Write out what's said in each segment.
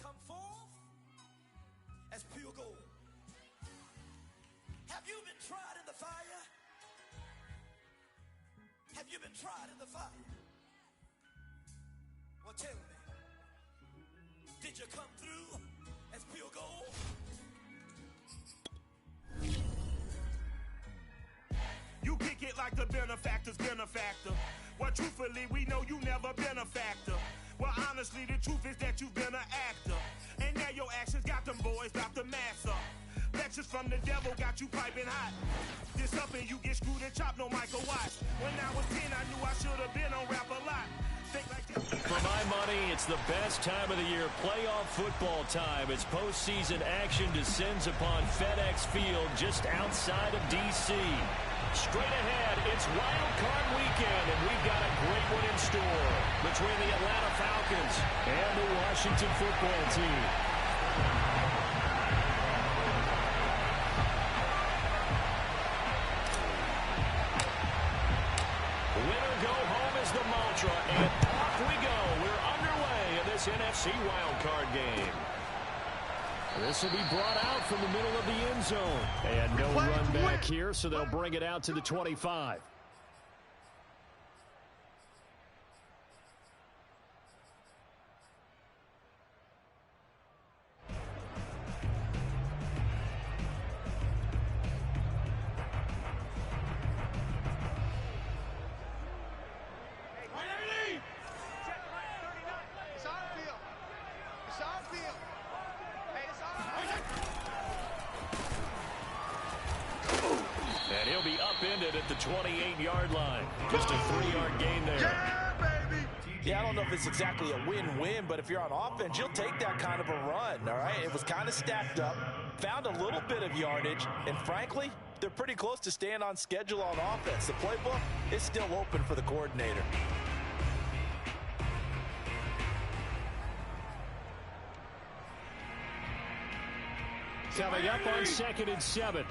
come forth as pure gold. Have you been tried in the fire? Have you been tried in the fire? Well, tell me, did you come through as pure gold? You kick it like the benefactor's benefactor. Well, truthfully, we know you never been a factor. Well, honestly, the truth is that you've been an actor. And now your actions got them boys about to mass up. Lectures from the devil got you piping hot. This up and you get screwed and chopped, no Michael Watts. When I was 10, I knew I should have been on Rap a Lot. For my money, it's the best time of the year, playoff football time, as postseason action descends upon FedEx Field just outside of D.C. Straight ahead, it's Wild Card Weekend, and we've got a great one in store between the Atlanta Falcons and the Washington Football Team. Winner go home is the mantra, and off we go. We're underway in this NFC wildcard game. This will be brought out from the middle of the end zone. And no run back here, so they'll bring it out to the 25. And he'll be upended at the 28-yard line. Just a 3-yard gain there. Yeah, baby! Yeah, I don't know if it's exactly a win-win, but if you're on offense, you'll take that kind of a run, all right? It was kind of stacked up, found a little bit of yardage, and frankly, they're pretty close to staying on schedule on offense. The playbook is still open for the coordinator. Coming up on 2nd and 7.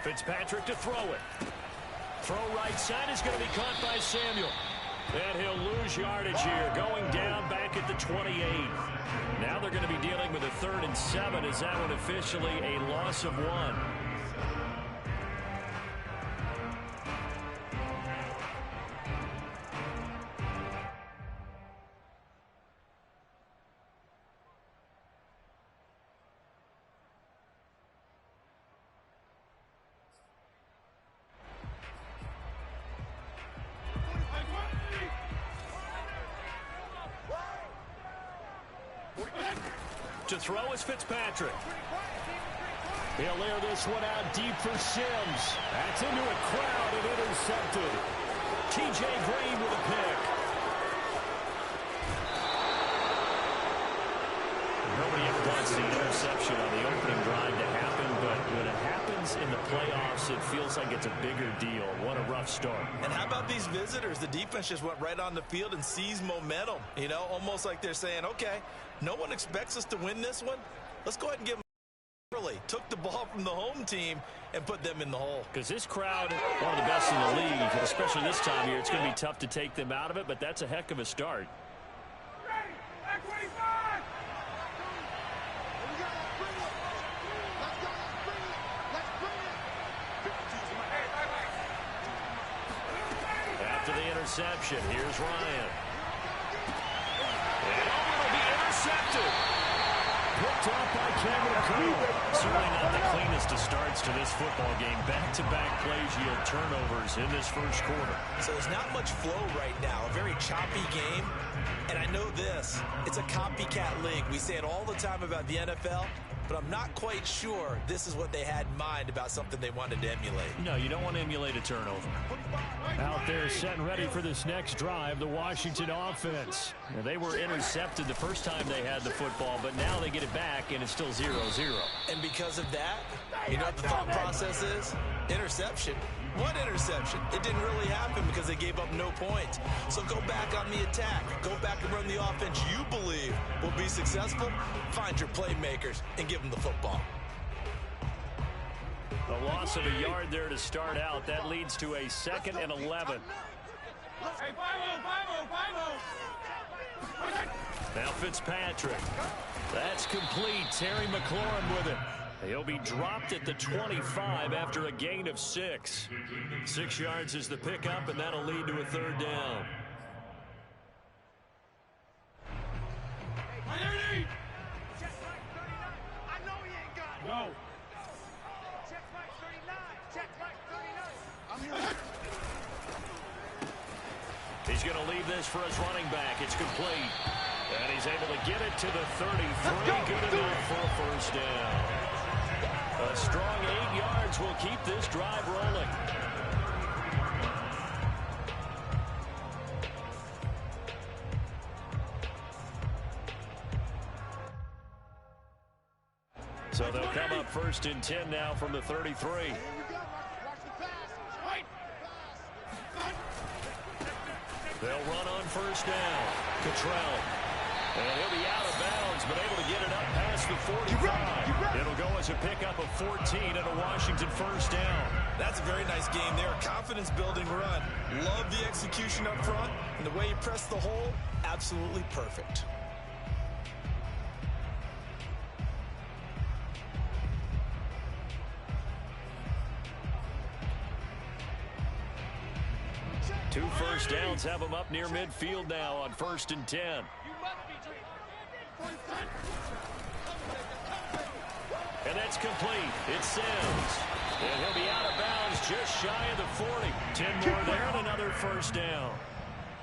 Fitzpatrick to throw it. Throw right side is going to be caught by Samuel. And he'll lose yardage here, going down back at the 28. Now they're going to be dealing with a 3rd and 7. Is that one officially a loss of 1? To throw is Fitzpatrick. He'll air this one out deep for Sims. That's into a crowd and intercepted. T.J. Green with a pick. Nobody ever wants the interception on the opening drive to happen, but when it happens in the playoffs, it feels like it's a bigger deal. What a rough start. And how about these visitors? The defense just went right on the field and seized momentum. You know, almost like they're saying, okay, no one expects us to win this one. Let's go ahead and give them early. Took the ball from the home team and put them in the hole. Because this crowd, one of the best in the league, especially this time of year, it's going to be tough to take them out of it, but that's a heck of a start. After the interception, here's Ryan. And it'll be intercepted. Picked off by Cameron Cole. Certainly not the cleanest of starts to this football game. Back-to-back plays yield turnovers in this first quarter. So there's not much flow right now. A very choppy game. And I know this. It's a copycat league. We say it all the time about the NFL. But I'm not quite sure this is what they had in mind about something they wanted to emulate. No, you don't want to emulate a turnover. Out there set and ready for this next drive, the Washington offense. Now, they were intercepted the first time they had the football, but now they get it back, and it's still 0-0. And because of that, you know what the thought process is? Interception. What interception? It didn't really happen because they gave up no points. So go back on the attack. Go back and run the offense you believe will be successful. Find your playmakers and give them the football. A loss of a yard there to start out. That leads to a 2nd and 11. Now Fitzpatrick. That's complete. Terry McLaurin with it. He'll be dropped at the 25 after a gain of 6. 6 yards is the pickup, and that'll lead to a third down. Go. He's going to leave this for his running back. It's complete. And he's able to get it to the 33. Good enough for a first down. A strong 8 yards will keep this drive rolling. So they'll come up first and 10 now from the 33. They'll run on first down. Cottrell. And he'll be out of bounds, but able to get it up past the 45. It'll go as a pickup of 14 and a Washington first down. That's a very nice game there. Confidence-building run. Love the execution up front. And the way you press the hole, absolutely perfect. Two first downs have them up near midfield now on first and 10. And that's complete. It's Sims. And he'll be out of bounds just shy of the 40. 10 more there and another first down.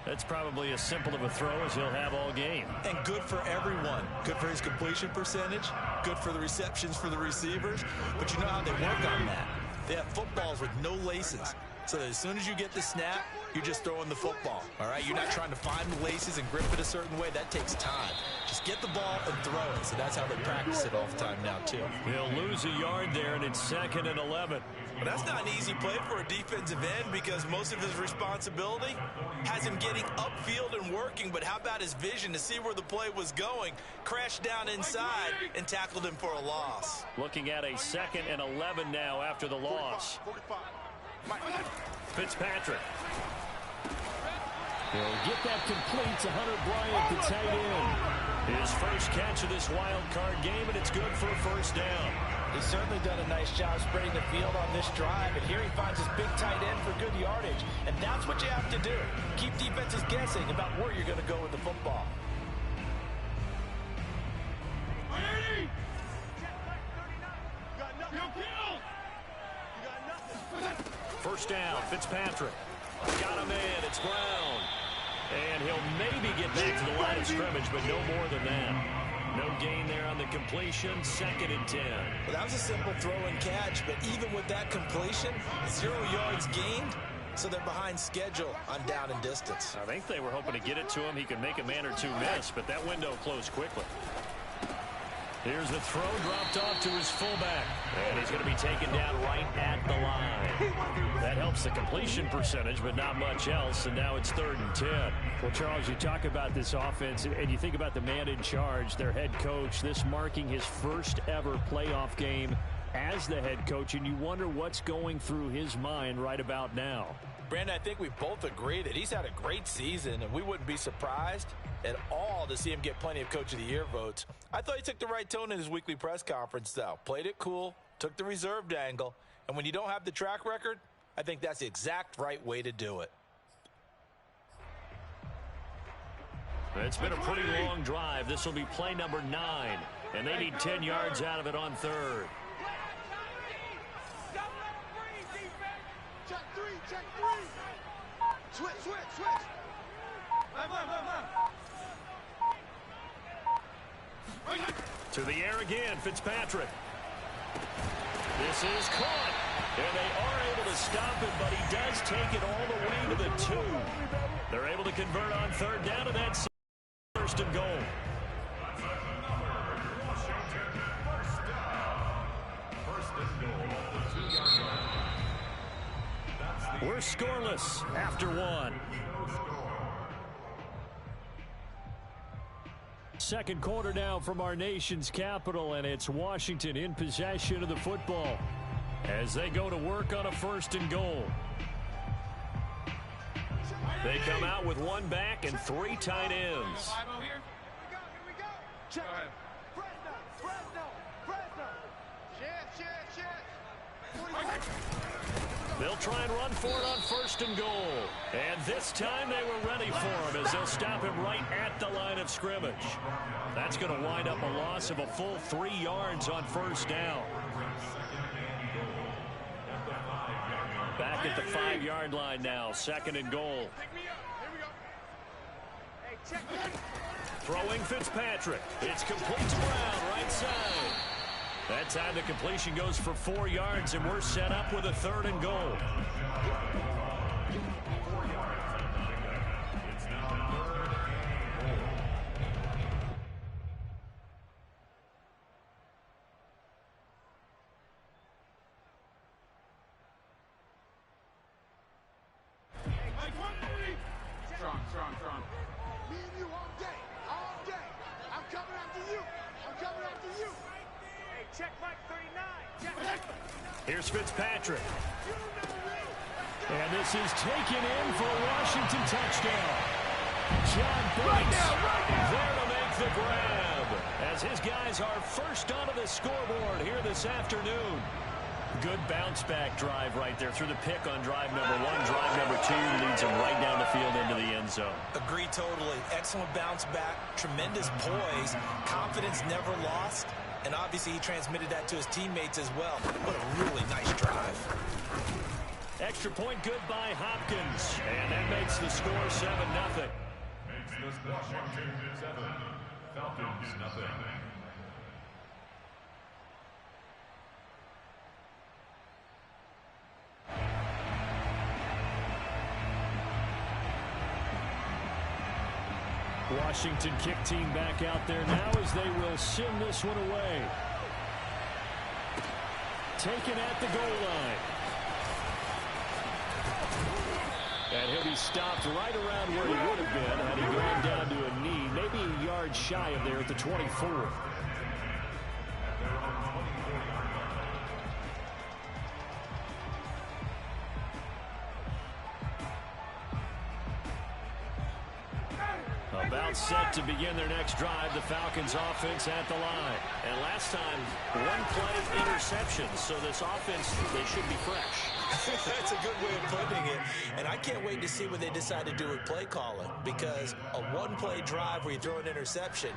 That's probably as simple of a throw as he'll have all game. And good for everyone. Good for his completion percentage. Good for the receptions for the receivers. But you know how they work on that. They have footballs with no laces. So that as soon as you get the snap, you're just throwing the football, all right? You're not trying to find the laces and grip it a certain way. That takes time. Just get the ball and throw it. So that's how they practice it all the time now, too. He'll lose a yard there, and it's 2nd and 11. But that's not an easy play for a defensive end because most of his responsibility has him getting upfield and working. But how about his vision to see where the play was going, crashed down inside, and tackled him for a loss. Looking at a 2nd and 11 now after the loss. Fitzpatrick. He'll get that complete to Hunter Bryant, the tight end. His first catch of this wild card game, and it's good for a first down. He's certainly done a nice job spreading the field on this drive, and here he finds his big tight end for good yardage, and that's what you have to do. Keep defenses guessing about where you're going to go with the football. First down, Fitzpatrick. Got a man, it's Brown. And he'll maybe get back to the line of scrimmage, but no more than that. No gain there on the completion, 2nd and 10. Well, that was a simple throw and catch, but even with that completion, 0 yards gained, so they're behind schedule on down and distance. I think they were hoping to get it to him. He could make a man or two miss, but that window closed quickly. Here's the throw dropped off to his fullback. And he's going to be taken down right at the line. That helps the completion percentage, but not much else. And now it's 3rd and 10. Well, Charles, you talk about this offense, and you think about the man in charge, their head coach, this marking his first ever playoff game as the head coach, and you wonder what's going through his mind right about now. Brandon, I think we both agree that he's had a great season, and we wouldn't be surprised at all to see him get plenty of Coach of the Year votes. I thought he took the right tone in his weekly press conference, though. Played it cool, took the reserved angle, and when you don't have the track record, I think that's the exact right way to do it. It's been a pretty long drive. This will be play number 9, and they need 10 yards out of it on 3rd. Check three. Switch. To the air again, Fitzpatrick. This is caught. And they are able to stop it, but he does take it all the way to the 2. They're able to convert on 3rd down, and that's 1st and goal. We're scoreless after 1. Second quarter now from our nation's capital, and it's Washington in possession of the football as they go to work on a 1st and goal. They come out with one back and 3 tight ends. Check it. Fresno. They'll try and run for it on 1st and goal. And this time they were ready for him as they'll stop him right at the line of scrimmage. That's going to wind up a loss of a full 3 yards on 1st down. Back at the 5-yard line now, 2nd and goal. Throwing Fitzpatrick. It's complete to Brown, right side. That time the completion goes for 4 yards, and we're set up with a 3rd and goal. Strong. Me and you all day. I'm coming after you. Hey, check Mike 39. Check. Here's Fitzpatrick. And this is taken in for a Washington touchdown. John Banks there to make the grab as his guys are first onto the scoreboard here this afternoon. Good bounce-back drive right there through the pick on drive number 1. Drive number 2 leads him right down the field into the end zone. Agree totally. Excellent bounce back, tremendous poise, confidence never lost, and obviously he transmitted that to his teammates as well. What a really nice drive. Extra point good by Hopkins, and that makes the score 7-0. Makes this Washington 7, Falcons 0. Washington kick team back out there now as they will send this one away. Taken at the goal line. And he'll be stopped right around where he would have been had he gone down to a knee, maybe a yard shy of there at the 24. About set to begin their next drive, the Falcons offense at the line. And last time, 1 play interception, so this offense, they should be fresh. That's a good way of putting it. And I can't wait to see what they decide to do with play calling, because a 1-play drive where you throw an interception,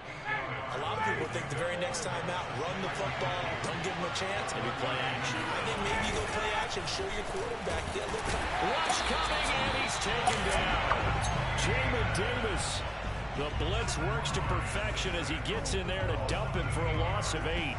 a lot of people think the very next time out, run the football, don't give them a chance. Maybe play action. I think maybe you go play action, show your quarterback. Rush coming, and he's taken down. Jamin Davis. The blitz works to perfection as he gets in there to dump him for a loss of 8.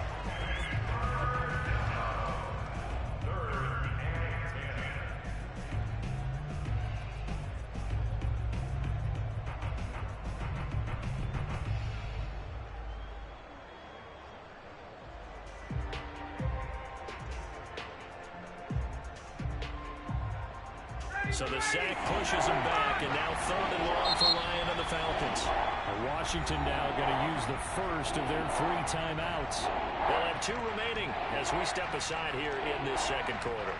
So the sack pushes him back, and now 3rd and long for Ryan and the Falcons. Washington now going to use the first of their 3 timeouts. They'll have 2 remaining as we step aside here in this 2nd quarter.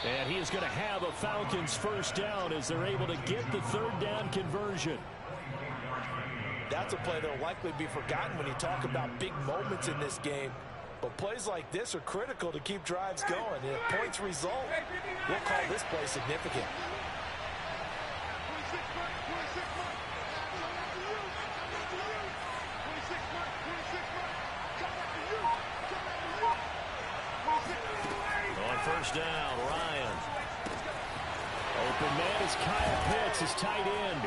And he is going to have a Falcons first down as they're able to get the 3rd down conversion. That's a play that will likely be forgotten when you talk about big moments in this game. But plays like this are critical to keep drives going. And if points result, we'll call this play significant. On 1st down, Ryan. Open man is Kyle Pitts, his tight end.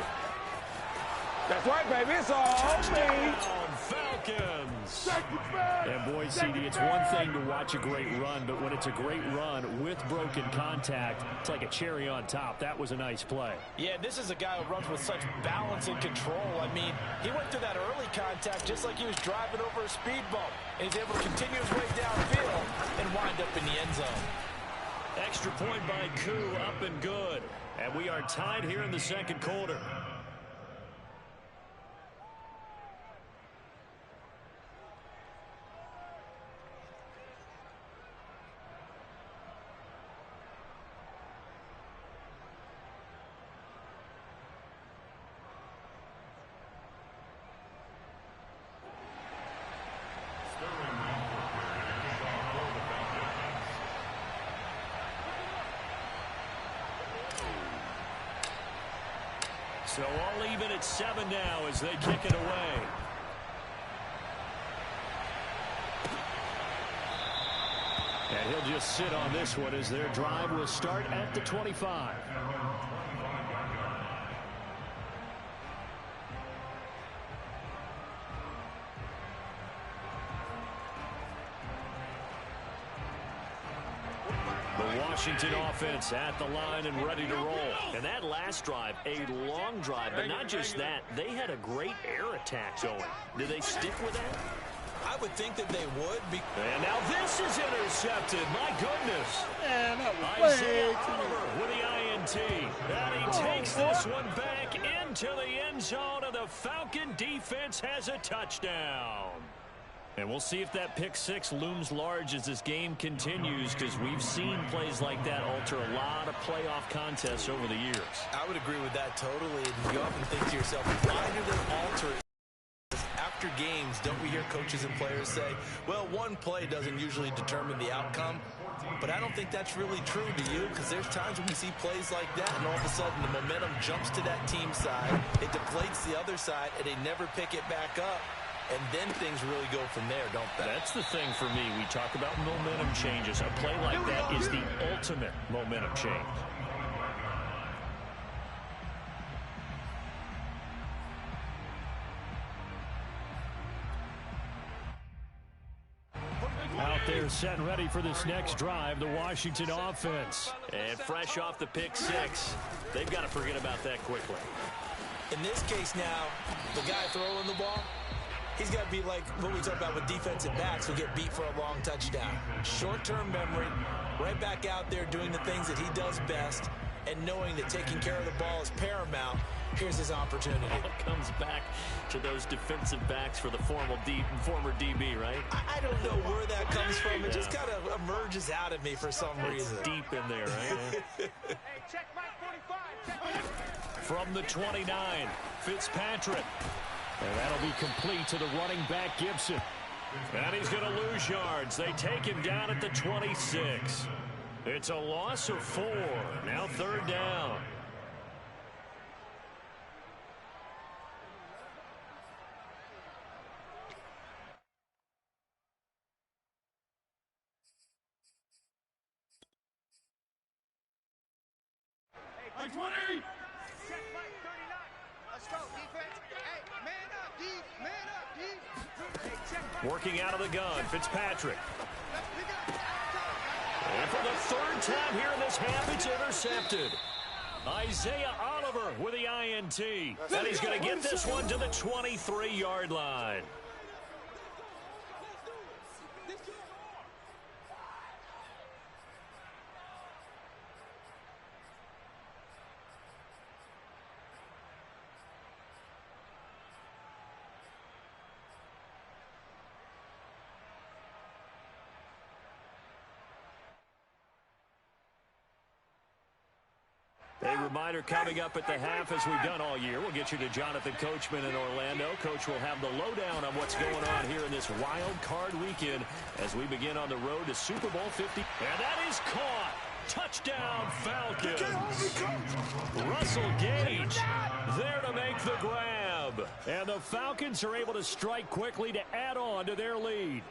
That's right, baby. It's all me. Falcons. Falcons. And boy, CD, it's one thing to watch a great run, but when it's a great run with broken contact, it's like a cherry on top. That was a nice play. Yeah, this is a guy who runs with such balance and control. I mean, he went through that early contact just like he was driving over a speed bump. And he's able to continue his way downfield and wind up in the end zone. Extra point by Koo, up and good. And we are tied here in the second quarter. So all even at 7 now as they kick it away. And he'll just sit on this one as their drive will start at the 25. Washington offense at the line and ready to roll. And that last drive, a long drive, but not just that. They had a great air attack going. Do they stick with that? I would think that they would. And now this is intercepted. My goodness. Man, that was Isaiah Oliver with the INT. And he takes this one back into the end zone, and the Falcon defense has a touchdown. And we'll see if that pick six looms large as this game continues, because we've seen plays like that alter a lot of playoff contests over the years. I would agree with that totally. And you often think to yourself, why do they alter it? After games, don't we hear coaches and players say, well, one play doesn't usually determine the outcome? But I don't think that's really true, do you? Because there's times when we see plays like that, and all of a sudden the momentum jumps to that team side. It deflates the other side, and they never pick it back up. And then things really go from there, don't they? That's the thing for me. We talk about momentum changes. A play like that is the ultimate momentum change. Out there set and ready for this next drive, the Washington offense. And fresh off the pick six, they've got to forget about that quickly. In this case now, the guy throwing the ball, he's got to be like what we talk about with defensive backs who get beat for a long touchdown. Short-term memory, right back out there doing the things that he does best, and knowing that taking care of the ball is paramount. Here's his opportunity. It comes back to those defensive backs for the former DB, right? I don't know where that comes from. It just kind of emerges out of me for some reason. It's deep in there, right? Hey, check Mike 45. Check From the 29, Fitzpatrick. And that'll be complete to the running back, Gibson. And he's going to lose yards. They take him down at the 26. It's a loss of 4. Now third down. Hey, 20. Check Mike 39. Let's go, defense. Hey, man up, D. Man up, D. Hey, check Mike. Working out of the gun, Fitzpatrick. Let's pick up. And for the third time here in this half, it's intercepted. Isaiah Oliver with the INT. And he's going to get this one to the 23-yard line. A reminder coming up at the half, as we've done all year. We'll get you to Jonathan Coachman in Orlando. Coach will have the lowdown on what's going on here in this wild card weekend as we begin on the road to Super Bowl 50. And that is caught. Touchdown, Falcons. Russell Gage there to make the grab. And the Falcons are able to strike quickly to add on to their lead.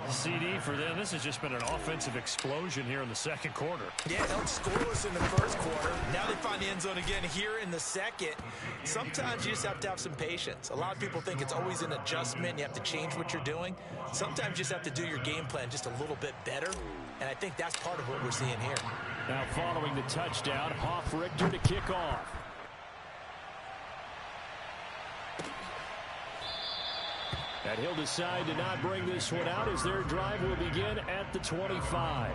CD for them. This has just been an offensive explosion here in the second quarter. Yeah, held scoreless in the first quarter. Now they find the end zone again here in the second. Sometimes you just have to have some patience. A lot of people think it's always an adjustment. You have to change what you're doing. Sometimes you just have to do your game plan just a little bit better. And I think that's part of what we're seeing here. Now following the touchdown, Richter to kick off. And he'll decide to not bring this one out as their drive will begin at the 25.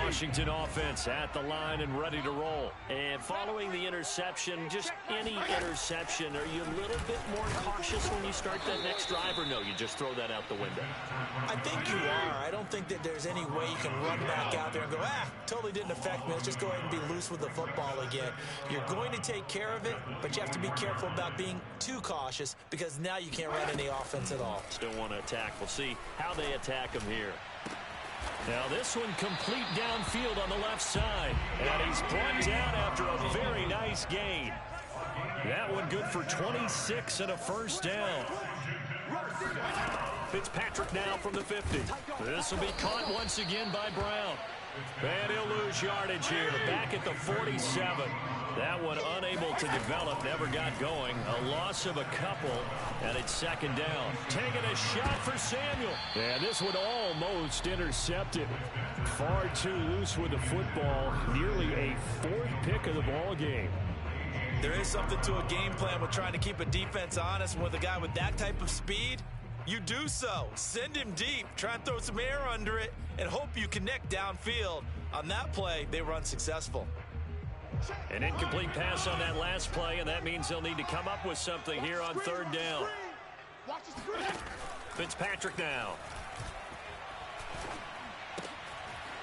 Washington offense at the line and ready to roll. And following the interception, just any interception, are you a little bit more cautious when you start that next drive, or no, you just throw that out the window? I think you are. I don't think that there's any way you can run back out there and go, totally didn't affect me. Let's just go ahead and be loose with the football again. You're going to take care of it, but you have to be careful about being too cautious because now you can't run any offense at all. Still want to attack. We'll see how they attack him here. Now this one complete downfield on the left side. And he's brought down after a very nice gain. That one good for 26 and a first down. Fitzpatrick now from the 50. This will be caught once again by Brown. And he'll lose yardage here. Back at the 47. That one unable to develop, never got going. A loss of a couple, and it's second down. Taking a shot for Samuel. And this one almost intercepted. Far too loose with the football. Nearly a fourth pick of the ball game. There is something to a game plan with trying to keep a defense honest. With a guy with that type of speed, you do so. Send him deep. Try and throw some air under it and hope you connect downfield. On that play, they were unsuccessful. An incomplete pass on that last play, and that means they'll need to come up with something here on third down. Fitzpatrick now.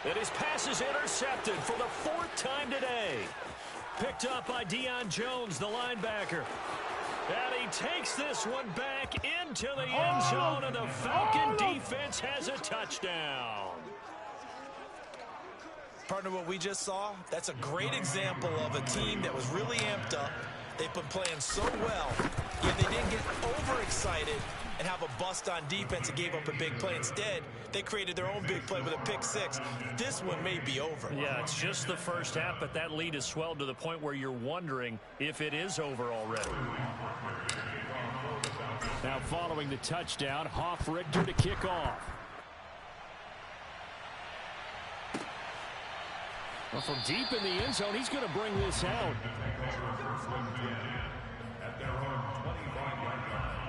And his pass is intercepted for the fourth time today. Picked up by Deion Jones, the linebacker. And he takes this one back into the end zone, and the Falcon defense has a touchdown. Partner, what we just saw, that's a great example of a team that was really amped up. They've been playing so well, yet they didn't get overexcited and have a bust on defense and gave up a big play. Instead, they created their own big play with a pick six. This one may be over. Yeah, it's just the first half, but that lead has swelled to the point where you're wondering if it is over already. Now following the touchdown, Richter to kick off. Well, from deep in the end zone, he's going to bring this out. At their own 25-yard line.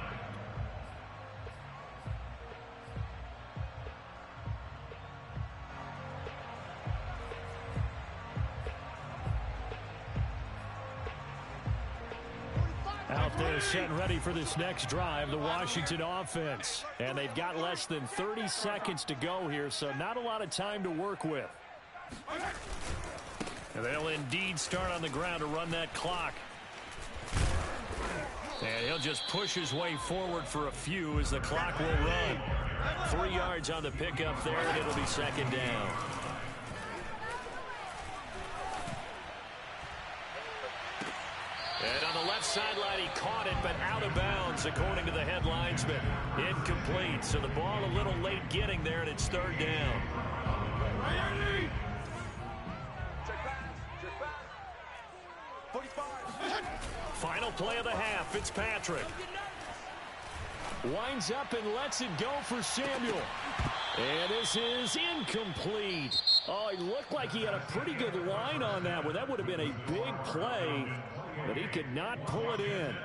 Out there set and ready for this next drive, the Washington offense. And they've got less than 30 seconds to go here, so not a lot of time to work with. And they'll indeed start on the ground to run that clock. And he'll just push his way forward for a few as the clock will run. 3 yards on the pickup there, and it'll be second down. And on the left sideline, he caught it, but out of bounds, according to the head linesman. Incomplete, so the ball a little late getting there, and it's third down. Final play of the half, Fitzpatrick. Winds up and lets it go for Samuel. And this is incomplete. Oh, he looked like he had a pretty good line on that one. That would have been a big play, but he could not pull it in.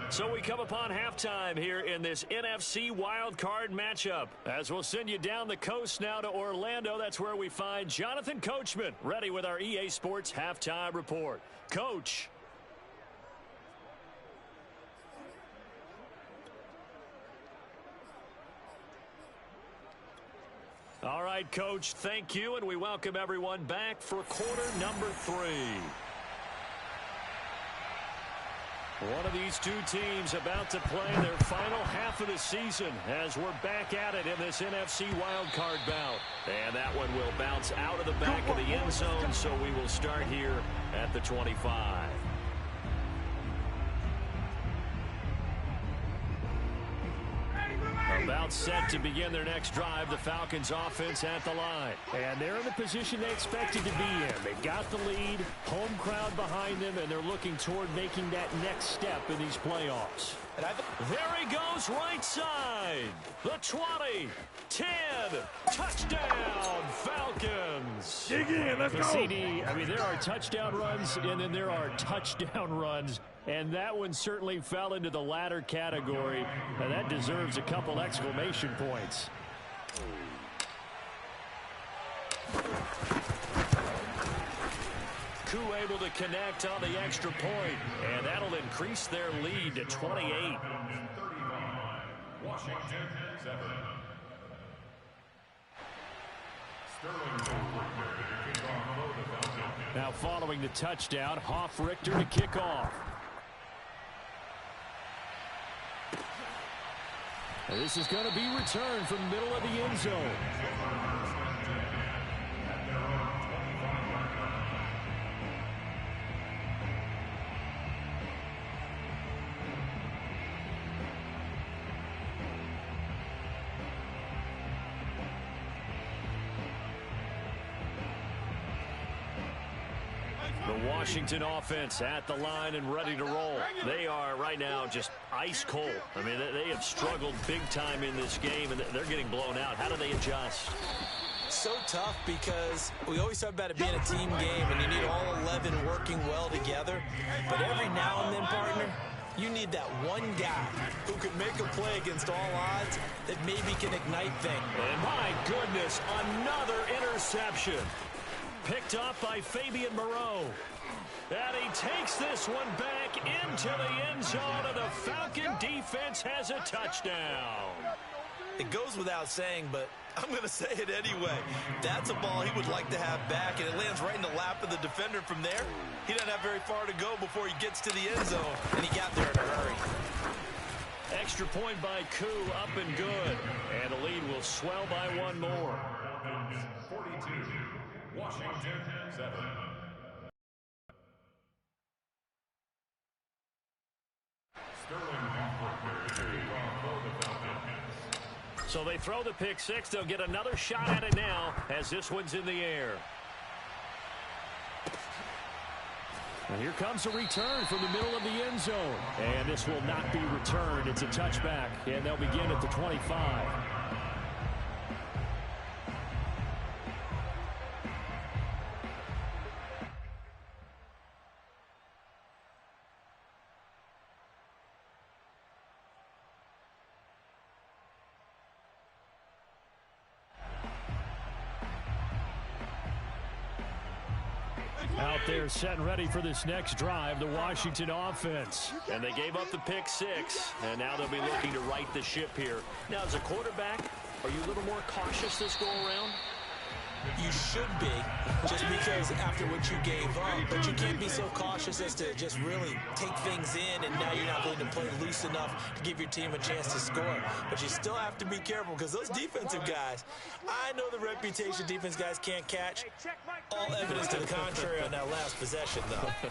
So we come upon halftime here in this NFC wildcard matchup. As we'll send you down the coast now to Orlando, that's where we find Jonathan Coachman, ready with our EA Sports halftime report. Coach. All right, Coach, thank you, and we welcome everyone back for quarter number 3. One of these two teams about to play their final half of the season as we're back at it in this NFC wildcard bout. And that one will bounce out of the back of the end zone, so we will start here at the 25. About set to begin their next drive, the Falcons offense at the line. And they're in the position they expected to be in. They've got the lead, home crowd behind them, and they're looking toward making that next step in these playoffs. There he goes, right side. The 20, 10, touchdown, Falcons. Dig in, let's go. CD, I mean, there are touchdown runs, and then there are touchdown runs. And that one certainly fell into the latter category. And that deserves a couple exclamation points. Koo able to connect on the extra point. And that'll increase their lead to 28. 35, Washington 7. Now following the touchdown, Richter to kick off. And this is going to be returned from the middle of the end zone. The Washington offense at the line and ready to roll. They are right now just ice cold. I mean, they have struggled big time in this game, and they're getting blown out. How do they adjust? So tough because we always talk about it being a team game, and you need all 11 working well together. But every now and then, partner, you need that one guy who can make a play against all odds that maybe can ignite things. And my goodness, another interception. Picked up by Fabian Moreau. And he takes this one back into the end zone, and the Falcon defense has a touchdown. It goes without saying, but I'm going to say it anyway. That's a ball he would like to have back, and it lands right in the lap of the defender from there. He doesn't have very far to go before he gets to the end zone, and he got there in a hurry. Extra point by Koo, up and good. And the lead will swell by one more. 42, Washington 7. So they throw the pick six. They'll get another shot at it now as this one's in the air. And here comes a return from the middle of the end zone. And this will not be returned. It's a touchback, and they'll begin at the 25. Out there set and ready for this next drive, the Washington offense. And they gave up the pick six, and now they'll be looking to right the ship here. Now, as a quarterback, are you a little more cautious this go around? You should be, just because after what you gave up, but you can't be so cautious as to just really take things in, and now you're not going to play loose enough to give your team a chance to score. But you still have to be careful, because those defensive guys, I know the reputation defense guys can't catch. All evidence to the contrary on that last possession, though.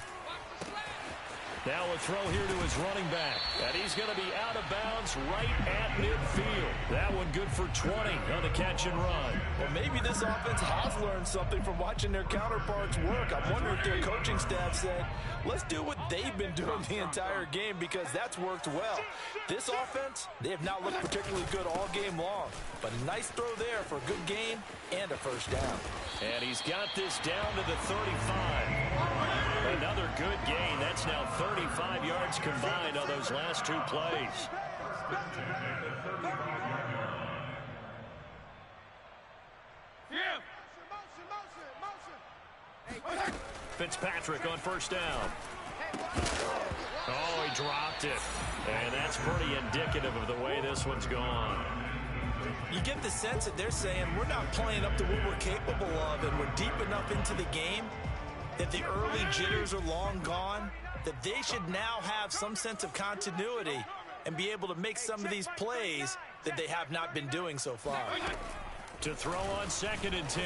Now a throw here to his running back. And he's going to be out of bounds right at midfield. That one good for 20 on the catch and run. Well, maybe this offense has learned something from watching their counterparts work. I wonder if their coaching staff said, let's do what they've been doing the entire game, because that's worked well. This offense, they have not looked particularly good all game long. But a nice throw there for a good gain and a first down. And he's got this down to the 35. Another good gain. That's now 35 yards combined on those last two plays. Fitzpatrick on first down. Oh, he dropped it. And that's pretty indicative of the way this one's gone. You get the sense that they're saying we're not playing up to what we're capable of, and we're deep enough into the game that the early jitters are long gone, that they should now have some sense of continuity and be able to make some of these plays that they have not been doing so far. To throw on 2nd and 10,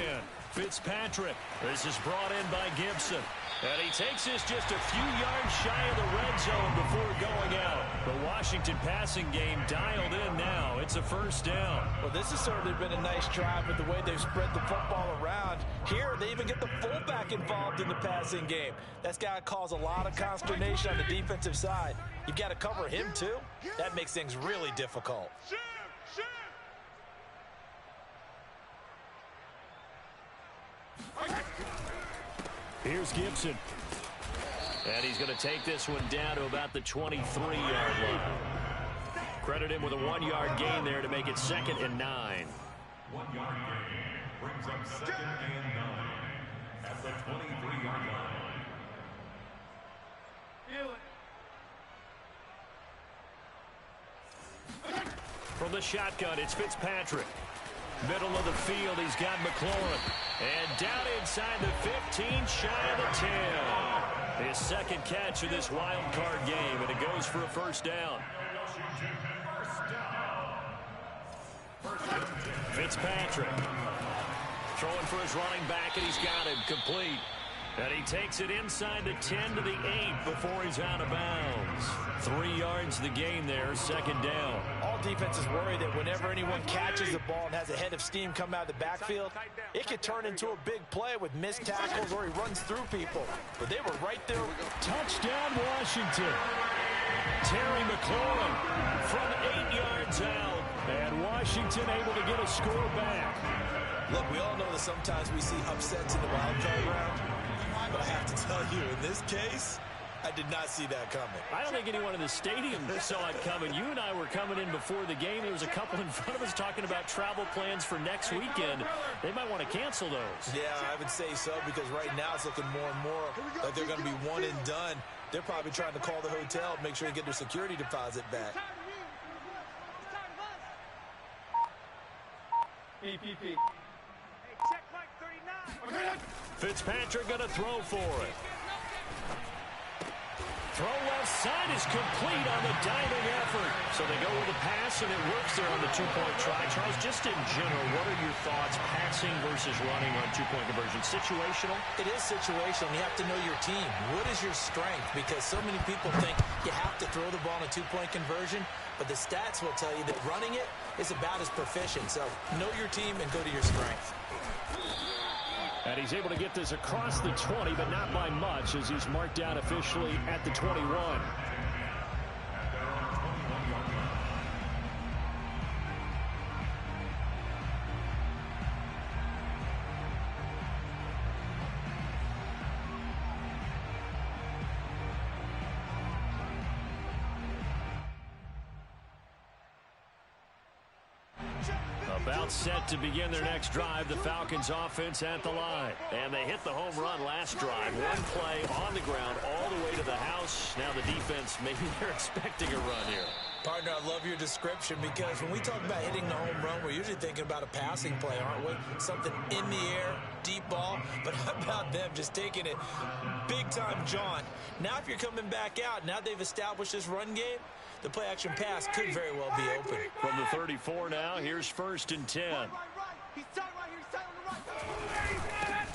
Fitzpatrick. This is brought in by Gibson. And he takes this just a few yards shy of the red zone before going out. The Washington passing game dialed in now. It's a 1st down. Well, this has certainly been a nice drive with the way they've spread the football around. Here, they even get the fullback involved in the passing game. That's got to cause a lot of consternation on the defensive side. You've got to cover him, too. That makes things really difficult. Here's Gibson. And he's going to take this one down to about the 23-yard line. Credit him with a 1-yard gain there to make it 2nd and 9. 1-yard gain brings up 2nd and 9 at the 23-yard line. From the shotgun, it's Fitzpatrick. Middle of the field, he's got McLaurin. And down inside the 15, shy of the 10. His 2nd catch of this wild card game, and it goes for a 1st down. Fitzpatrick throwing for his running back, and he's got him complete. And he takes it inside the 10 to the 8 before he's out of bounds. 3 yards the gain there, 2nd down. All defenses worry that whenever anyone catches the ball and has a head of steam come out of the backfield, it could turn into a big play with missed tackles or he runs through people. But they were right there. Touchdown, Washington. Terry McLaurin from 8 yards out. And Washington able to get a score back. Look, we all know that sometimes we see upsets in the wild card round. But I have to tell you, in this case, I did not see that coming. I don't think anyone in the stadium saw it coming. You and I were coming in before the game. There was a couple in front of us talking about travel plans for next weekend. They might want to cancel those. Yeah, I would say so, because right now it's looking more and more like they're going to be one and done. They're probably trying to call the hotel, make sure they get their security deposit back. PPP. Check Mike 39. Fitzpatrick going to throw for it. Throw left side is complete on the diving effort. So they go with a pass, and it works there on the 2-point try. Charles, just in general, what are your thoughts passing versus running on 2-point conversion? Situational? It is situational. You have to know your team. What is your strength? Because so many people think you have to throw the ball in a 2-point conversion, but the stats will tell you that running it is about as proficient. So know your team and go to your strength. And he's able to get this across the 20, but not by much, as he's marked down officially at the 21. About set to begin their next drive, the Falcons offense at the line. And they hit the home run last drive. One play on the ground all the way to the house. Now the defense, maybe they're expecting a run here. Partner, I love your description, because when we talk about hitting the home run, we're usually thinking about a passing play, aren't we? Something in the air, deep ball. But how about them just taking it big time jaunt? Now if you're coming back out, now they've established this run game, the play-action pass could very well be open. From the 34 now, here's 1st and 10.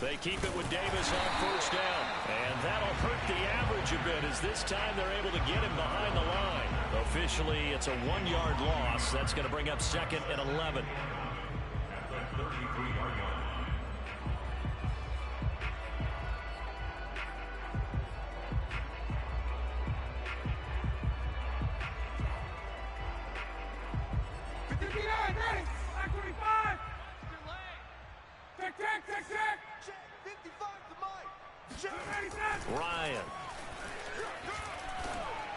They keep it with Davis on 1st down. And that'll hurt the average a bit, as this time they're able to get him behind the line. Officially, it's a 1-yard loss. That's going to bring up 2nd and 11. At the 33-yard line. Ryan.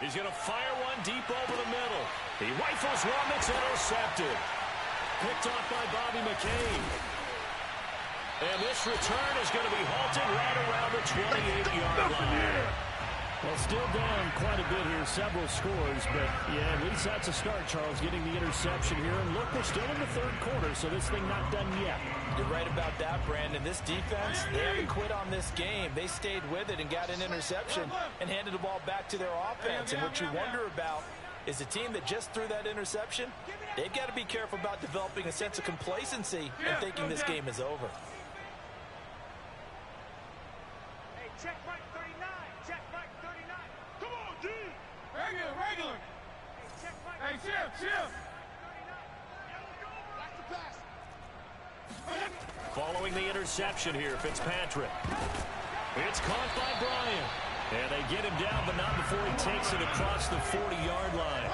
He's going to fire one deep over the middle. He rifles one that's intercepted. Picked off by Bobby McCain. And this return is going to be halted right around the 28-yard line. Well, still down quite a bit here, several scores, but yeah, at least that's a start, Charles, getting the interception here. And look, we're still in the 3rd quarter, so this thing not done yet. You're right about that, Brandon. This defense, they haven't quit on this game. They stayed with it and got an interception and handed the ball back to their offense. And what you wonder about is a team that just threw that interception, they've got to be careful about developing a sense of complacency and thinking this game is over. Hey, check Mike 39. Check Mike 39. Come on, D. Regular. Hey, check Mike. Hey, chill. Watch the pass. Following the interception here, Fitzpatrick. It's caught by Bryant. And they get him down, but not before he takes it across the 40-yard line.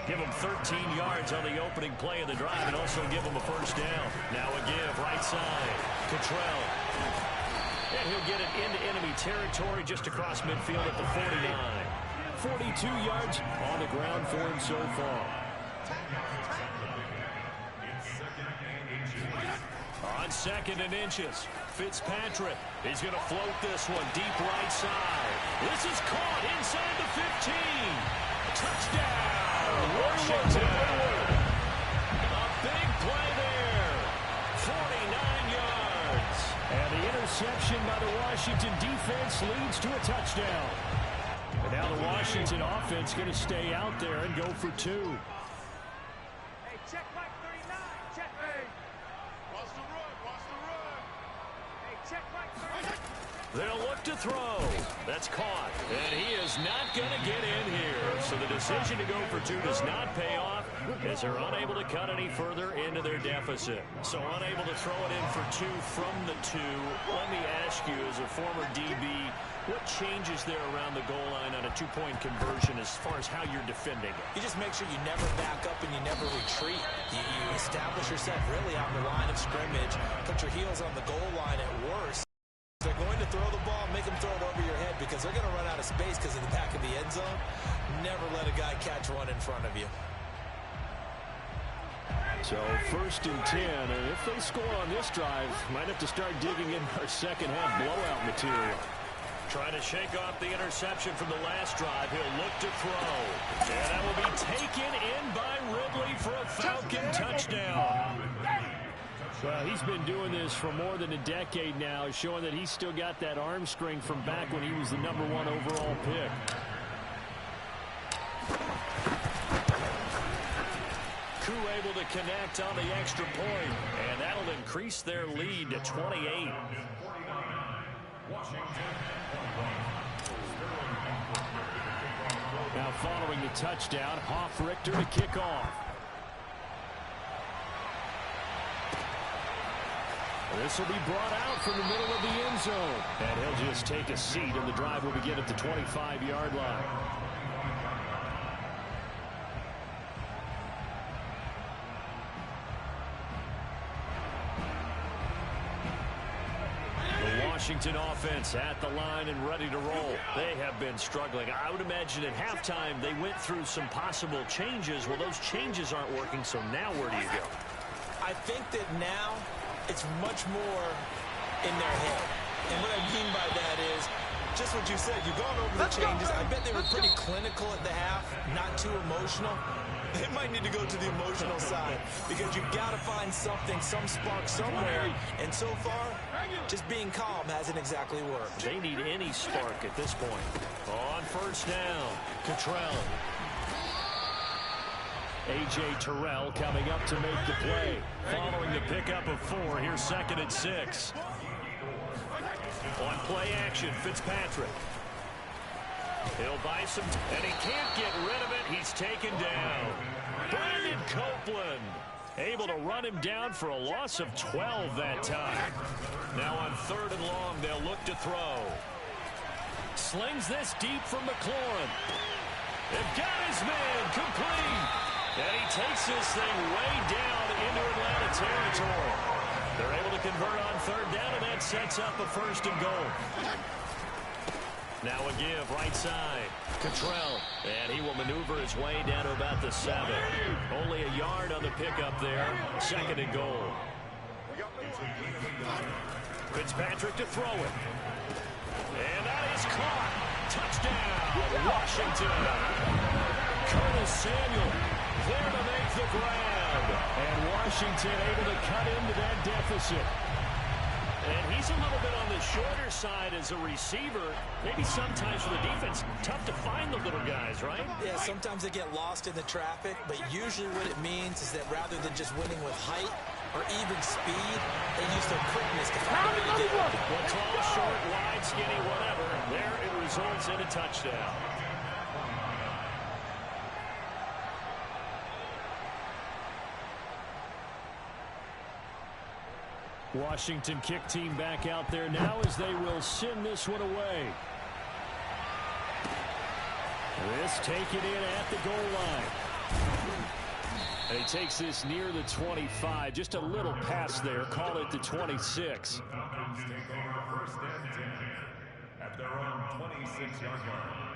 Give him 13 yards on the opening play of the drive and also give him a first down. Now a give, right side. Cottrell. And he'll get it into enemy territory just across midfield at the 49. 42 yards on the ground for him so far. On 2nd and inches, Fitzpatrick is going to float this one deep right side. This is caught inside the 15. Touchdown, Washington. A big play there. 49 yards. And the interception by the Washington defense leads to a touchdown. And now the Washington offense going to stay out there and go for 2. Hey, check Mike 39. Check. Hey. Watch the run. Hey, check Mike 39. They'll look to throw. That's caught. And he is not going to get in here. So the decision to go for 2 does not pay off as they're unable to cut any further into their deficit. So unable to throw it in for 2 from the 2. Let me ask you, as a former DB, what changes there around the goal line on a 2-point conversion as far as how you're defending it? You just make sure you never back up and you never retreat. You establish yourself really on the line of scrimmage, put your heels on the goal line at worst. They're going to throw the ball, make them throw it over your head because they're going to run out of space because of the back of the end zone. Never let a guy catch one in front of you. So 1st and 10, and if they score on this drive, might have to start digging in our second half blowout material. Trying to shake off the interception from the last drive. He'll look to throw. And that will be taken in by Ridley for a Falcon touchdown. Well, he's been doing this for more than a decade now, showing that he's still got that arm strength from back when he was the #1 overall pick. Koo able to connect on the extra point, and that'll increase their lead to 28. Now following the touchdown, Hoff-Richter to kick off. This will be brought out from the middle of the end zone. And he'll just take a seat, and the drive will begin at the 25-yard line. Washington offense at the line and ready to roll. They have been struggling. I would imagine at halftime they went through some possible changes. Well, those changes aren't working, so now where do you go? I think that now it's much more in their head. And what I mean by that is just what you said. You've gone over the changes. I bet they were pretty clinical at the half, not too emotional. They might need to go to the emotional side because you've got to find something, some spark somewhere. And so far, just being calm hasn't exactly worked. They need any spark at this point. On 1st down, Cottrell. A.J. Terrell coming up to make the play. Following the pickup of 4, here's 2nd and 6. On play action, Fitzpatrick. He'll buy some, and he can't get rid of it. He's taken down. Brandon Copeland able to run him down for a loss of 12 that time. Now on 3rd and long, they'll look to throw. Slings this deep from McLaurin. They've got his man complete. And he takes this thing way down into Atlanta territory. They're able to convert on 3rd down, and that sets up a 1st and goal. Now a give, right side. Cottrell, and he will maneuver his way down to about the 7. Only a yard on the pickup there. 2nd and goal. Fitzpatrick to throw it. And that is caught. Touchdown, Washington. Curtis Samuel There to make the grab. And Washington able to cut into that deficit. And he's a little bit on the shorter side as a receiver. Maybe sometimes for the defense, tough to find the little guys, right? Yeah, sometimes they get lost in the traffic, but usually what it means is that rather than just winning with height or even speed, they use their quickness to find a way to get open. Well, tall, short, wide, skinny, whatever. There it results in a touchdown. Washington kick team back out there now as they will send this one away. This taken in at the goal line. And he takes this near the 25. Just a little pass there. Call it the 26. Falcons take over 1st and 10 at their own 26-yard line.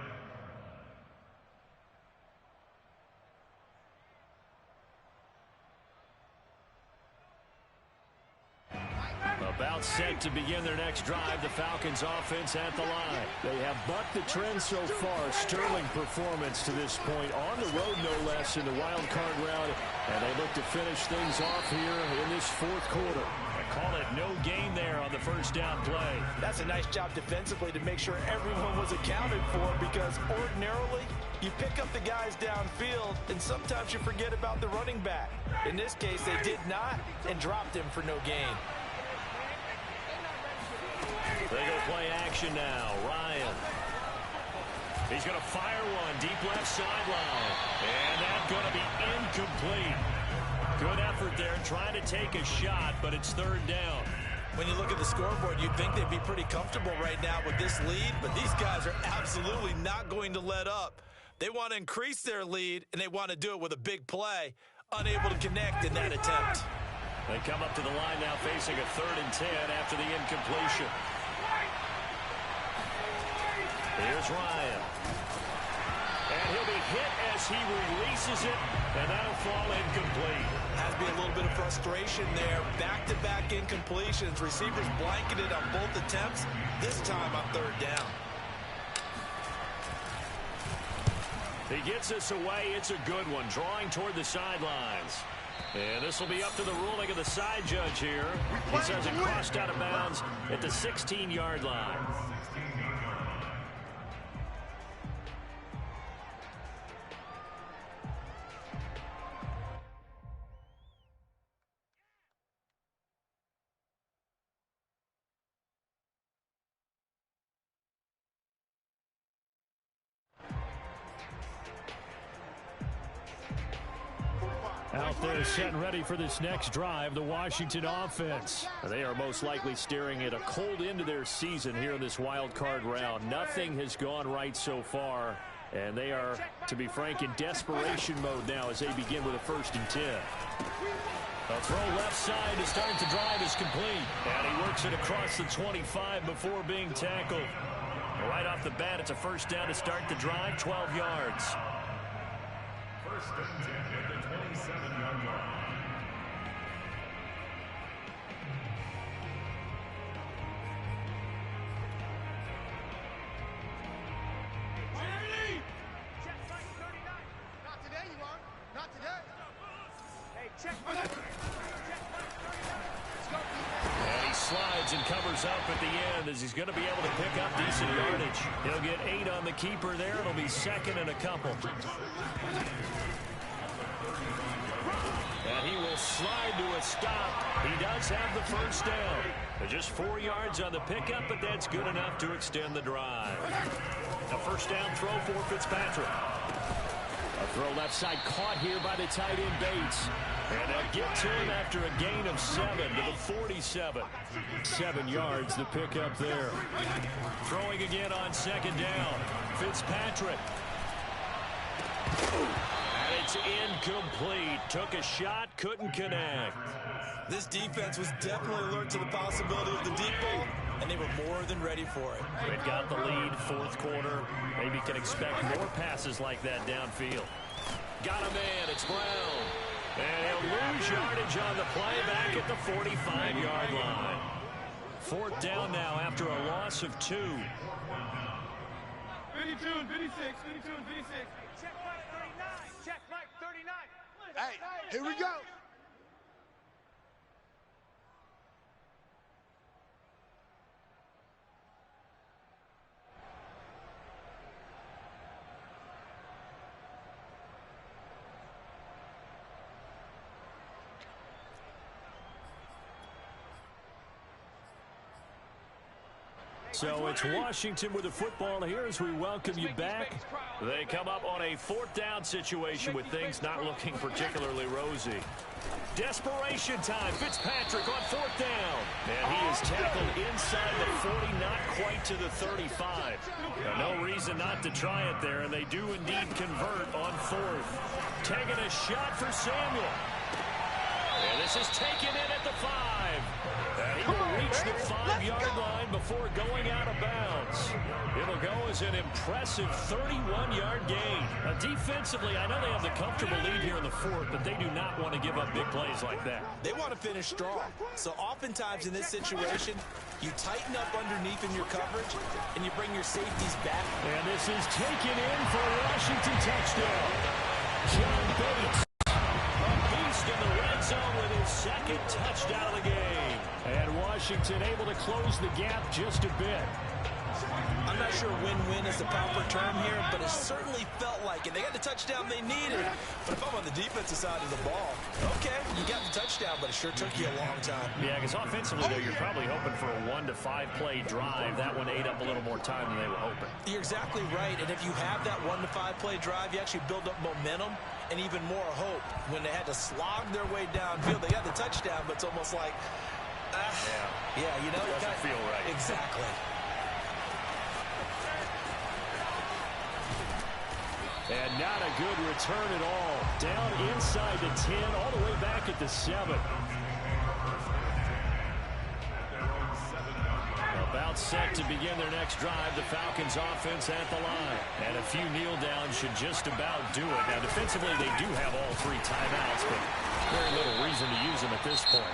About set to begin their next drive. The Falcons offense at the line. They have bucked the trend so far. Sterling performance to this point. On the road, no less, in the wild card round. And they look to finish things off here in this fourth quarter. I call it no gain there on the first down play. That's a nice job defensively to make sure everyone was accounted for, because ordinarily you pick up the guys downfield and sometimes you forget about the running back. In this case, they did not and dropped him for no gain. They go play action now. Ryan. He's going to fire one deep left sideline. And that's going to be incomplete. Good effort there trying to take a shot, but it's third down. When you look at the scoreboard, you'd think they'd be pretty comfortable right now with this lead, but these guys are absolutely not going to let up. They want to increase their lead, and they want to do it with a big play. Unable to connect in that attempt. They come up to the line now facing a 3rd and 10 after the incompletion. Here's Ryan. And he'll be hit as he releases it, and that'll fall incomplete. Has to be a little bit of frustration there. Back-to-back incompletions. Receivers blanketed on both attempts, this time on 3rd down. He gets this away. It's a good one, drawing toward the sidelines. And this will be up to the ruling of the side judge here. He says it crossed out of bounds at the 16-yard line. Out there set and ready for this next drive, the Washington offense. They are most likely staring at a cold end to their season here in this wild card round. Nothing has gone right so far, and they are, to be frank, in desperation mode now as they begin with a 1st and 10. A throw left side to start the drive is complete, and he works it across the 25 before being tackled. Right off the bat, it's a 1st down to start the drive, 12 yards. 1st and 10 at the 27-yard line. Check flight 39. Not today, you won't. Not today. Hey, check flight 39. Let's go, defense. And he slides and covers up at the end as he's going to be able to pick up decent yardage. He'll get 8 on the keeper there. It'll be 2nd and a couple. And he will slide to a stop. He does have the 1st down. Just 4 yards on the pickup, but that's good enough to extend the drive. A 1st down throw for Fitzpatrick. A throw left side caught here by the tight end Bates. And they'll get to him after a gain of 7 to the 47. 7 yards the pickup there. Throwing again on 2nd down. Fitzpatrick. And it's incomplete. Took a shot, couldn't connect. This defense was definitely alert to the possibility of the deep ball, and they were more than ready for it. They've got the lead, 4th quarter. Maybe can expect more passes like that downfield. Got a man, it's Brown. And he'll lose yardage on the play back at the 45-yard line. 4th down now after a loss of 2. 52 and 56, 52 and 56. Check Mike 39. Check Mike 39. Hey, here we go. So it's Washington with the football here as we welcome you back. They come up on a fourth down situation with things not looking particularly rosy. Desperation time. Fitzpatrick on fourth down. And he is tackled inside the 40, not quite to the 35. No reason not to try it there, and they do indeed convert on fourth. Taking a shot for Samuel. And this is taken in at the 5. And he will reach the 5-yard line before going out of bounds. It'll go as an impressive 31-yard gain. Now, defensively, I know they have the comfortable lead here in the fourth, but they do not want to give up big plays like that. They want to finish strong. So oftentimes in this situation, you tighten up underneath in your coverage, and you bring your safeties back. And this is taken in for a Washington touchdown. John Bates. In the red zone with his second touchdown of the game. And Washington able to close the gap just a bit. I'm not sure win-win is the proper term here, but it certainly felt like it. They got the touchdown they needed. But if I'm on the defensive side of the ball, okay, you got the touchdown, but it sure took you a long time. Yeah, because offensively, though, you're probably hoping for a 1 to 5 play drive. That one ate up a little more time than they were hoping. You're exactly right. And if you have that 1 to 5 play drive, you actually build up momentum and even more hope. When they had to slog their way downfield, they got the touchdown, but it's almost like, yeah, you know, it doesn't feel right. Exactly. And not a good return at all. Down inside the 10, all the way back at the 7. About set to begin their next drive. The Falcons offense at the line. And a few kneel downs should just about do it. Now, defensively, they do have all 3 timeouts, but very little reason to use them at this point.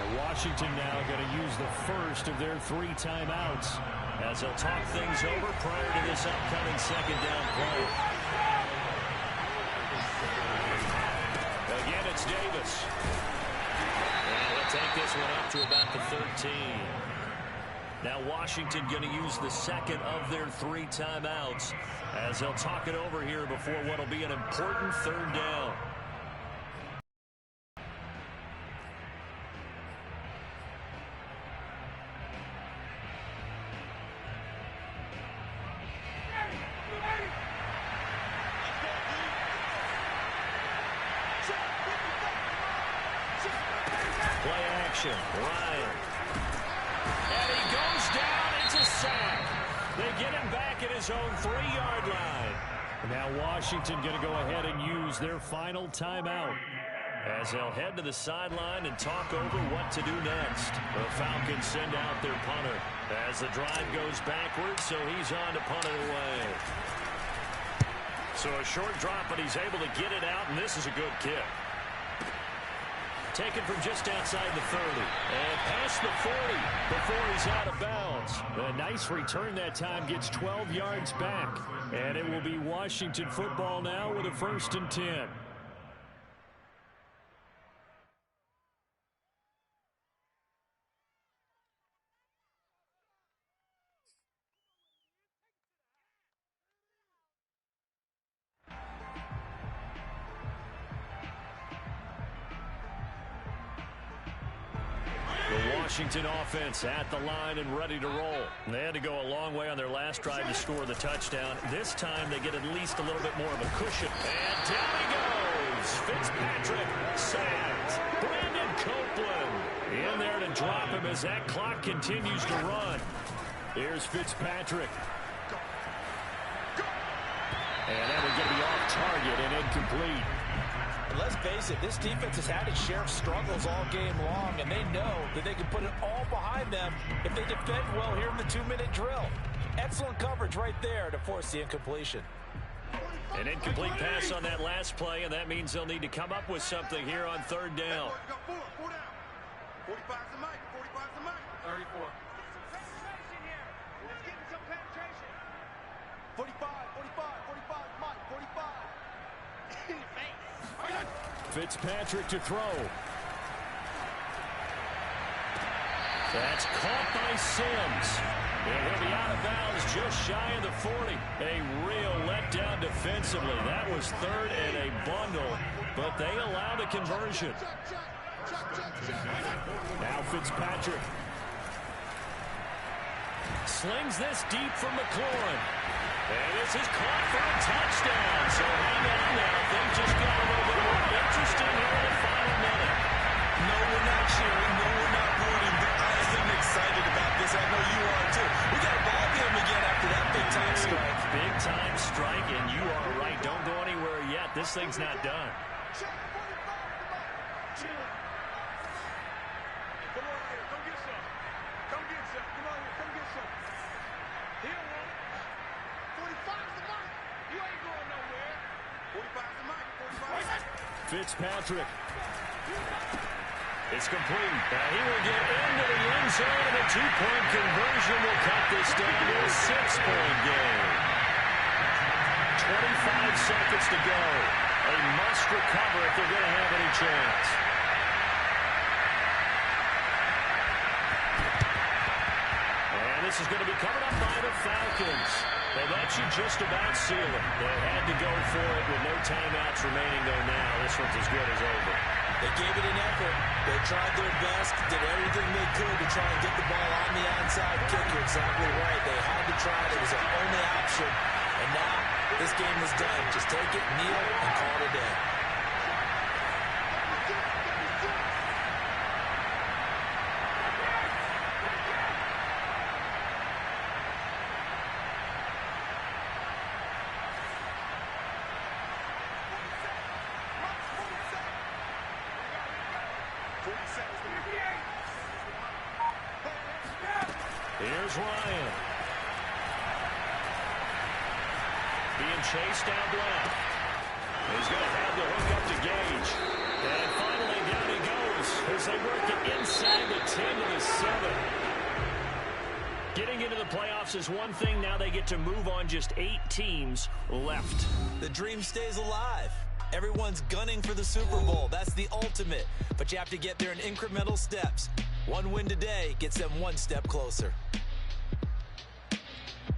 And Washington now going to use the first of their 3 timeouts as they'll talk things over prior to this upcoming second down play. Again, it's Davis. And they'll take this one up to about the 13. Now Washington going to use the second of their 3 timeouts as they'll talk it over here before what will be an important third down. Play action. Ryan. And he goes down. It's a sack. They get him back at his own 3-yard line. Now Washington going to go ahead and use their final timeout as they'll head to the sideline and talk over what to do next. The Falcons send out their punter as the drive goes backwards, so he's on to punt it away. So a short drop, but he's able to get it out, and this is a good kick. Taken from just outside the 30 and past the 40 before he's out of bounds. A nice return that time, gets 12 yards back. And it will be Washington football now with a 1st and 10. Washington offense at the line and ready to roll. They had to go a long way on their last drive to score the touchdown. This time they get at least a little bit more of a cushion. And down he goes. Fitzpatrick sacked. Brandon Copeland in there to drop him as that clock continues to run. Here's Fitzpatrick. And that would get me off target and incomplete. Let's face it, this defense has had its share of struggles all game long, and they know that they can put it all behind them if they defend well here in the 2-minute drill. Excellent coverage right there to force the incompletion. An incomplete pass on that last play, and that means they'll need to come up with something here on 3rd down. 45's the mic. 45's the mic. 34. 45. Fitzpatrick to throw. That's caught by Sims. And he'll be out of bounds just shy of the 40. A real letdown defensively. That was third and a bundle, but they allow the conversion. Now Fitzpatrick slings this deep from McLaurin. And this is caught for a touchdown. So hang on now. Things just got a little bit more interesting here in the final minute. No, we're not cheering. No, we're not rooting. But I am excited about this. I know you are too. We got a ball game again after that big-time strike. Big-time strike, and you are right. Don't go anywhere yet. This thing's not done. Fitzpatrick. It's complete. He will get into the end zone, and a two-point conversion will cut this down to a 6-point game. 25 seconds to go. A must recover if they're going to have any chance. And this is going to be covered up by the Falcons. And that should just about seal it. They had to go for it with no timeouts remaining, though now. This one's as good as over. They gave it an effort. They tried their best, did everything they could to try and get the ball on the onside kick. You're exactly right. They had to try it. It was their only option. And now this game is done. Just take it, kneel, and call it a day. Here's Ryan. Being chased out left. He's going to have the hook up to Gage. And finally down he goes as they work it inside the 10 to the 7. Getting into the playoffs is one thing. Now they get to move on. Just 8 teams left. The dream stays alive. Everyone's gunning for the Super Bowl. That's the ultimate. But you have to get there in incremental steps. One win today gets them one step closer.